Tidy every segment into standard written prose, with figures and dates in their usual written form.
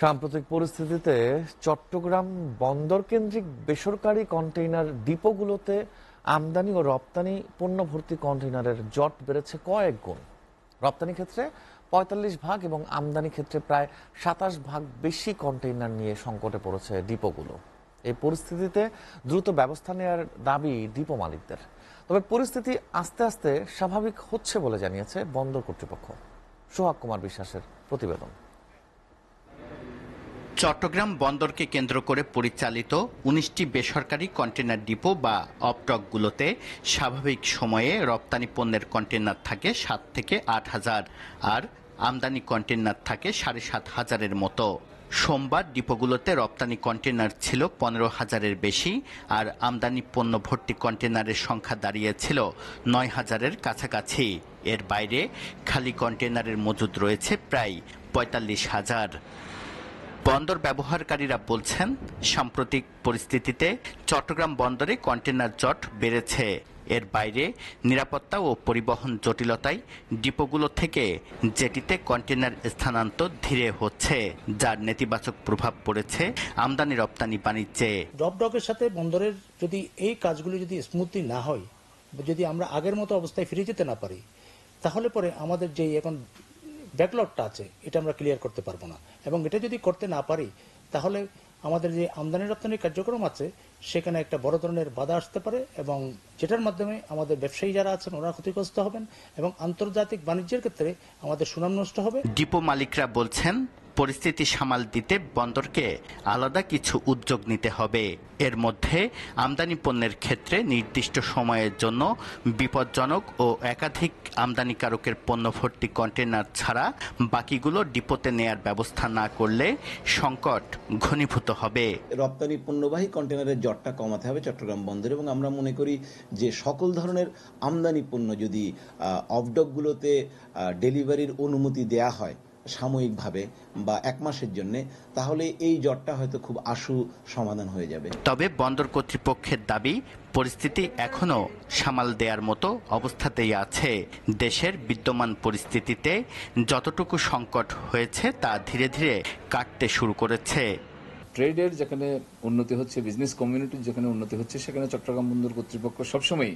সাম্প্রতিক পরিস্থিতিতে চট্টগ্রাম বন্দর কেন্দ্রিক বেসরকারি কন্টেইনার ডিপোগুলোতে আমদানি ও রপ্তানি পণ্য ভর্তি কন্টেইনারের জট বেড়েছে কয়েক গুণ। রপ্তানি ক্ষেত্রে ৪৫% এবং আমদানি ক্ষেত্রে প্রায় ২৭% বেশি কন্টেইনার নিয়ে সংকটে পড়েছে ডিপোগুলো। এই পরিস্থিতিতে দ্রুত ব্যবস্থা নেওয়ার দাবি ডিপো মালিকদের। তবে পরিস্থিতি আস্তে আস্তে স্বাভাবিক হচ্ছে বলে জানিয়েছে বন্দর কর্তৃপক্ষ। সোহাগ কুমার বিশ্বাসের প্রতিবেদন। চট্টগ্রাম বন্দরকে কেন্দ্র করে পরিচালিত ১৯টি বেসরকারি কন্টেইনার ডিপো বা অপডকগুলোতে স্বাভাবিক সময়ে রপ্তানি পণ্যের কন্টেইনার থাকে ৭ থেকে ৮ হাজার, আর আমদানি কন্টেইনার থাকে ৭,৫০০-এর মতো। সোমবার ডিপোগুলোতে রপ্তানি কন্টেইনার ছিল ১৫,০০০-এর বেশি, আর আমদানি পণ্য ভর্তি কন্টেইনারের সংখ্যা দাঁড়িয়েছিল ৯,০০০-এর কাছাকাছি। এর বাইরে খালি কন্টেইনারের মজুদ রয়েছে প্রায় ৪৫,০০০। বন্দর ব্যবহারকারীরা বলছেন, সাম্প্রতিক পরিস্থিতিতে চট্টগ্রাম বন্দরে কন্টেইনার জট বেড়েছে। এর বাইরে নিরাপত্তা ও পরিবহন জটিলতায় ডিপোগুলো থেকে জেটিতে কন্টেইনার স্থানান্তর ধীরে হচ্ছে, যার নেতিবাচক প্রভাব পড়েছে আমদানি রপ্তানি বাণিজ্যে। অপডকের সাথে বন্দরের যদি এই কাজগুলি যদি স্মুথলি না হয়, যদি আমরা আগের মতো অবস্থায় ফিরে যেতে না পারি, তাহলে পরে আমাদের যে এখন ব্যাকলগটা আছে এটা আমরা ক্লিয়ার করতে পারবো না। এবং এটা যদি করতে না পারি, তাহলে আমাদের যে আমদানি রপ্তানি কার্যক্রম আছে সেখানে একটা বড় ধরনের বাধা আসতে পারে, এবং যেটার মাধ্যমে আমাদের ব্যবসায়ী যারা আছেন ওরা ক্ষতিগ্রস্ত হবেন এবং আন্তর্জাতিক বাণিজ্যের ক্ষেত্রে আমাদের সুনাম নষ্ট হবে। ডিপো মালিকরা বলছেন, পরিস্থিতি সামাল দিতে বন্দরকে আলাদা কিছু উদ্যোগ নিতে হবে। এর মধ্যে আমদানি পণ্যের ক্ষেত্রে নির্দিষ্ট সময়ের জন্য বিপজ্জনক ও একাধিক আমদানিকারকের পণ্য ভর্তি কন্টেইনার ছাড়া বাকিগুলো ডিপোতে নেয়ার ব্যবস্থা না করলে সংকট ঘনীভূত হবে। রপ্তানি পণ্যবাহী কন্টেইনারের জটটা কমাতে হবে চট্টগ্রাম বন্দরে, এবং আমরা মনে করি যে সকল ধরনের আমদানি পণ্য যদি অফডকগুলোতে ডেলিভারির অনুমতি দেয়া হয় সাময়িকভাবে বা ১ মাসের জন্য, তাহলে এই জটটা হয়তো খুব আশু সমাধান হয়ে যাবে। তবে বন্দর কর্তৃপক্ষের দাবি, পরিস্থিতি এখনো সামাল দেওয়ার মতো অবস্থাতেই আছে। দেশের বিদ্যমান পরিস্থিতিতে যতটুকু সংকট হয়েছে তা ধীরে ধীরে কাটতে শুরু করেছে। ট্রেডের যেখানে উন্নতি হচ্ছে, বিজনেস কমিউনিটির যেখানে উন্নতি হচ্ছে, সেখানে চট্টগ্রাম বন্দর কর্তৃপক্ষ সবসময়ই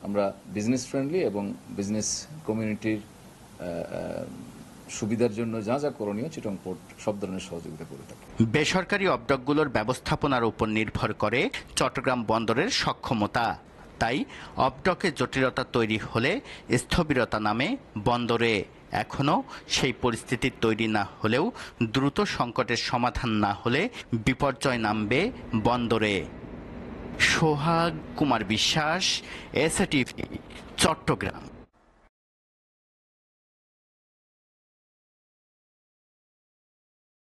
আমরা বিজনেস ফ্রেন্ডলি এবং বিজনেস কমিউনিটির সুবিধার জন্য যা যা করণীয় চিটং পোর্ট সব ধরনের সহযোগিতা করে থাকে। বেসরকারি অপডকগুলোর ব্যবস্থাপনার উপর নির্ভর করে চট্টগ্রাম বন্দরের সক্ষমতা। তাই অপডকে জটিলতা তৈরি হলে স্থবিরতা নামে বন্দরে। এখনও সেই পরিস্থিতি তৈরি না হলেও দ্রুত সংকটের সমাধান না হলে বিপর্যয় নামবে বন্দরে। সোহাগ কুমার বিশ্বাস, এসএটিভি, চট্টগ্রাম।